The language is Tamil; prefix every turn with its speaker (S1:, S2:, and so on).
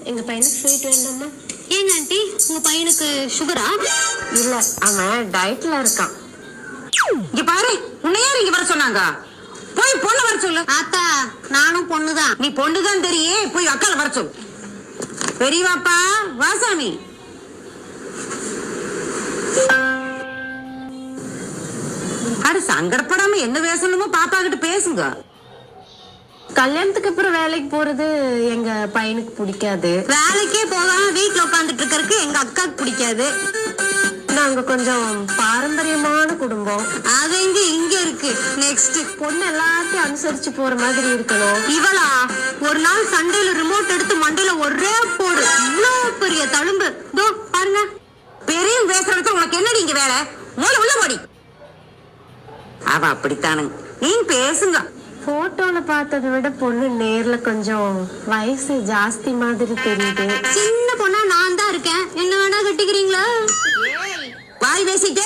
S1: எங்க பையனுக்கு ஸ்வீட் வேண்டாமா?
S2: ஏங்க ஆண்டி, உங்க பையனுக்கு சுகரா?
S1: இல்ல, அவன் டயட்ல இருக்கான்.
S3: இங்க பாரு, உன்னை யார் இங்க வர சொன்னாங்க? போய் பொண்ணு வர சொல்லு.
S2: ஆத்தா, நானும் பொண்ணுதான்.
S3: நீ பொண்ணுதான் தெரியே, போய் அக்கால வர சொல்லு. பெரியவாப்பா வாசாமி. அட சங்கடப்படாம என்ன பேசணுமோ பாப்பா கிட்ட பேசுங்க.
S1: கல்யாணத்துக்கு அப்புறம் வேலைக்கு போறது எங்க பையனுக்கு பிடிக்காது.
S2: வேலைக்கே போகாம வீட்டுல உட்காந்துட்டு இருக்கறதுக்கு எங்க அக்காக்கு பிடிக்காது.
S1: நாங்க கொஞ்சம் பாரம்பரியமான குடும்பம்.
S2: அது இங்க இருக்கு. நெக்ஸ்ட்,
S1: பொண்ணு எல்லாத்தையும் அனுசரிச்சு போற மாதிரி இருக்கணும்.
S2: இவளா ஒரு நாள் சண்டையில ரிமோட் எடுத்து மண்டையில ஒரே போடு. இவ்வளவு பெரிய தழும்பு. தோ பாருங்க.
S3: பெரிய பேசுறது உனக்கு என்னடி இங்க வேலை? மூல உள்ள போடி. அவ அப்படித்தானுங்க. நீ பேசுங்க.
S1: போட்டோல பார்த்ததை விட பொண்ணு நேர்ல கொஞ்சம் வயசு ஜாஸ்தி மாதிரி தெரியுது.
S2: சின்ன பொண்ணா நான் தான் இருக்கேன். என்ன வேணா கட்டிக்கிறீங்களா?
S3: வாய் பேசிட்டே